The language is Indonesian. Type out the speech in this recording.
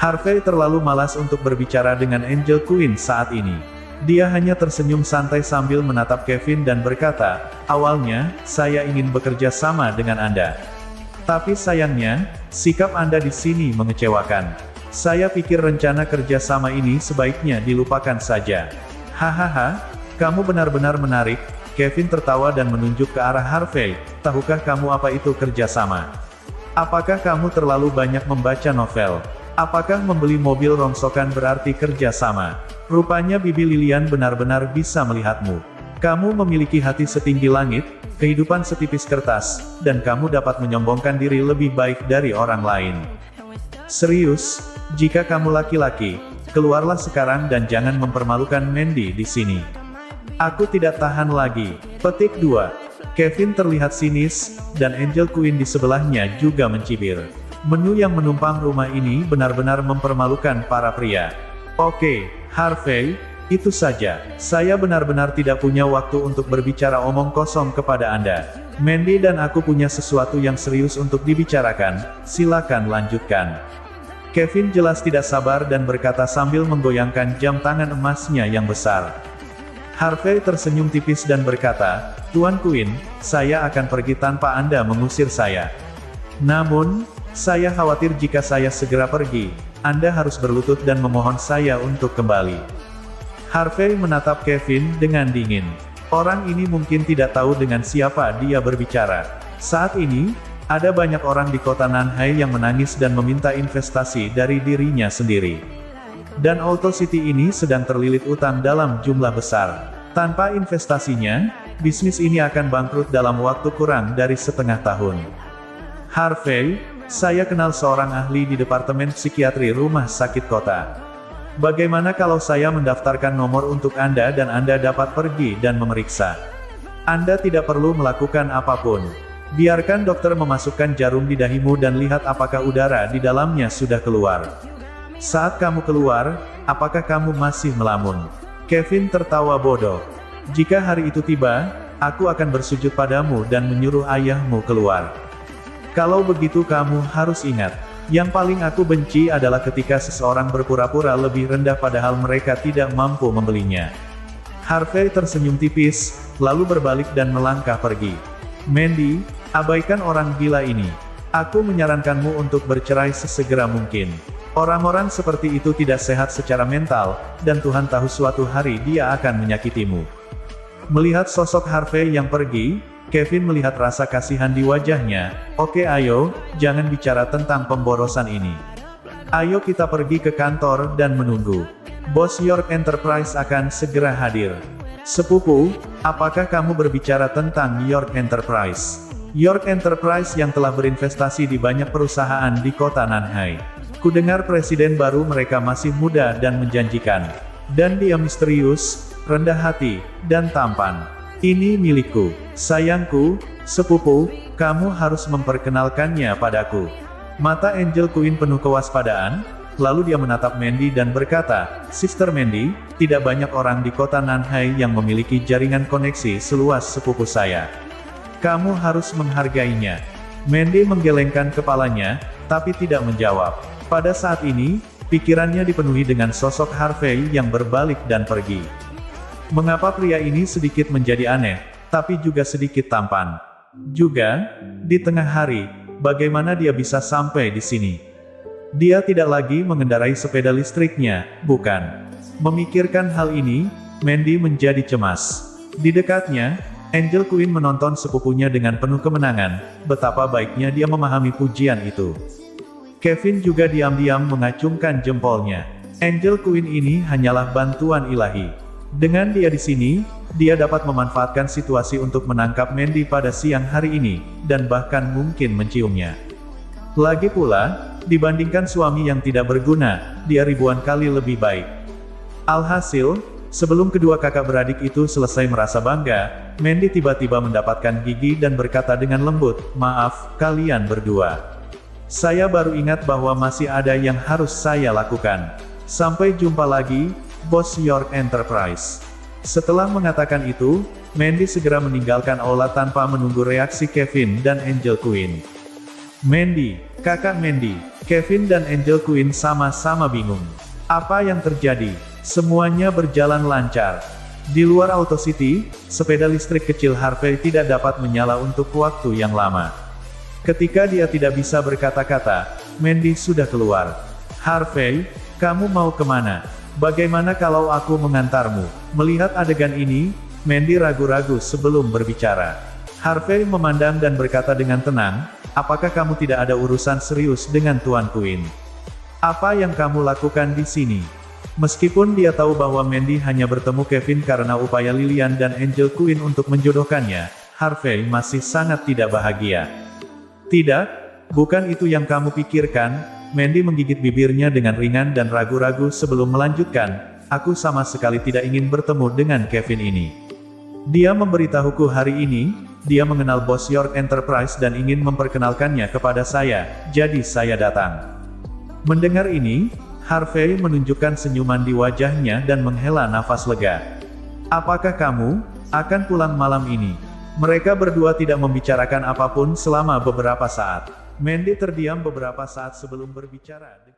Harvey terlalu malas untuk berbicara dengan Angel Queen saat ini. Dia hanya tersenyum santai sambil menatap Kevin dan berkata, "Awalnya, saya ingin bekerja sama dengan Anda. Tapi sayangnya, sikap Anda di sini mengecewakan. Saya pikir rencana kerja sama ini sebaiknya dilupakan saja." "Hahaha, kamu benar-benar menarik." Kevin tertawa dan menunjuk ke arah Harvey. "Tahukah kamu apa itu kerja sama? Apakah kamu terlalu banyak membaca novel? Apakah membeli mobil rongsokan berarti kerja sama? Rupanya Bibi Lilian benar-benar bisa melihatmu. Kamu memiliki hati setinggi langit, kehidupan setipis kertas, dan kamu dapat menyombongkan diri lebih baik dari orang lain. Serius, jika kamu laki-laki, keluarlah sekarang dan jangan mempermalukan Mandy di sini." "Aku tidak tahan lagi." Petik 2. Kevin terlihat sinis, dan Angel Queen di sebelahnya juga mencibir. Menu yang menumpang rumah ini benar-benar mempermalukan para pria. "Oke, Harvey, itu saja. Saya benar-benar tidak punya waktu untuk berbicara omong kosong kepada Anda. Mandy dan aku punya sesuatu yang serius untuk dibicarakan, silakan lanjutkan." Kevin jelas tidak sabar dan berkata sambil menggoyangkan jam tangan emasnya yang besar. Harvey tersenyum tipis dan berkata, "Tuan Queen, saya akan pergi tanpa Anda mengusir saya. Namun, saya khawatir jika saya segera pergi, Anda harus berlutut dan memohon saya untuk kembali." Harvey menatap Kevin dengan dingin. Orang ini mungkin tidak tahu dengan siapa dia berbicara. Saat ini, ada banyak orang di kota Nanhai yang menangis dan meminta investasi dari dirinya sendiri. Dan Auto City ini sedang terlilit utang dalam jumlah besar. Tanpa investasinya, bisnis ini akan bangkrut dalam waktu kurang dari setengah tahun. "Harvey, saya kenal seorang ahli di Departemen Psikiatri Rumah Sakit Kota. Bagaimana kalau saya mendaftarkan nomor untuk Anda dan Anda dapat pergi dan memeriksa? Anda tidak perlu melakukan apapun. Biarkan dokter memasukkan jarum di dahimu dan lihat apakah udara di dalamnya sudah keluar. Saat kamu keluar, apakah kamu masih melamun?" Kevin tertawa bodoh. "Jika hari itu tiba, aku akan bersujud padamu dan menyuruh ayahmu keluar. Kalau begitu kamu harus ingat, yang paling aku benci adalah ketika seseorang berpura-pura lebih rendah padahal mereka tidak mampu membelinya." Harvey tersenyum tipis, lalu berbalik dan melangkah pergi. "Mandy, abaikan orang gila ini. Aku menyarankanmu untuk bercerai sesegera mungkin. Orang-orang seperti itu tidak sehat secara mental, dan Tuhan tahu suatu hari dia akan menyakitimu." Melihat sosok Harvey yang pergi, Kevin melihat rasa kasihan di wajahnya. "Oke, ayo, jangan bicara tentang pemborosan ini. Ayo kita pergi ke kantor dan menunggu. Bos York Enterprise akan segera hadir." "Sepupu, apakah kamu berbicara tentang York Enterprise?" "York Enterprise yang telah berinvestasi di banyak perusahaan di kota Nanhai. Kudengar presiden baru mereka masih muda dan menjanjikan. Dan dia misterius, rendah hati, dan tampan. Ini milikku. Sayangku, sepupu, kamu harus memperkenalkannya padaku." Mata Angel Queen penuh kewaspadaan, lalu dia menatap Mandy dan berkata, "Sister Mandy, tidak banyak orang di kota Nanhai yang memiliki jaringan koneksi seluas sepupu saya. Kamu harus menghargainya." Mandy menggelengkan kepalanya, tapi tidak menjawab. Pada saat ini, pikirannya dipenuhi dengan sosok Harvey yang berbalik dan pergi. Mengapa pria ini sedikit menjadi aneh, tapi juga sedikit tampan? Juga, di tengah hari, bagaimana dia bisa sampai di sini? Dia tidak lagi mengendarai sepeda listriknya, bukan? Memikirkan hal ini, Mandy menjadi cemas. Di dekatnya, Angel Queen menonton sepupunya dengan penuh kemenangan, betapa baiknya dia memahami pujian itu. Kevin juga diam-diam mengacungkan jempolnya. Angel Queen ini hanyalah bantuan ilahi. Dengan dia di sini, dia dapat memanfaatkan situasi untuk menangkap Mandy pada siang hari ini, dan bahkan mungkin menciumnya. Lagi pula, dibandingkan suami yang tidak berguna, dia ribuan kali lebih baik. Alhasil, sebelum kedua kakak beradik itu selesai merasa bangga, Mandy tiba-tiba mendapatkan gigi dan berkata dengan lembut, "Maaf, kalian berdua. Saya baru ingat bahwa masih ada yang harus saya lakukan. Sampai jumpa lagi, Bos York Enterprise." Setelah mengatakan itu, Mandy segera meninggalkan aula tanpa menunggu reaksi Kevin dan Angel Queen. Mandy, kakak Mandy, Kevin dan Angel Queen sama-sama bingung. Apa yang terjadi? Semuanya berjalan lancar. Di luar Auto City, sepeda listrik kecil Harvey tidak dapat menyala untuk waktu yang lama. Ketika dia tidak bisa berkata-kata, Mandy sudah keluar. Harvey, kamu mau kemana? Bagaimana kalau aku mengantarmu? Melihat adegan ini, Mandy ragu-ragu sebelum berbicara. Harvey memandang dan berkata dengan tenang, apakah kamu tidak ada urusan serius dengan Tuan Queen? Apa yang kamu lakukan di sini? Meskipun dia tahu bahwa Mandy hanya bertemu Kevin karena upaya Lilian dan Angel Queen untuk menjodohkannya, Harvey masih sangat tidak bahagia. Tidak, bukan itu yang kamu pikirkan. Mandy menggigit bibirnya dengan ringan dan ragu-ragu sebelum melanjutkan, aku sama sekali tidak ingin bertemu dengan Kevin ini. Dia memberitahuku hari ini, dia mengenal bos York Enterprise dan ingin memperkenalkannya kepada saya, jadi saya datang. Mendengar ini, Harvey menunjukkan senyuman di wajahnya dan menghela nafas lega. Apakah kamu akan pulang malam ini? Mereka berdua tidak membicarakan apapun selama beberapa saat. Mandy terdiam beberapa saat sebelum berbicara.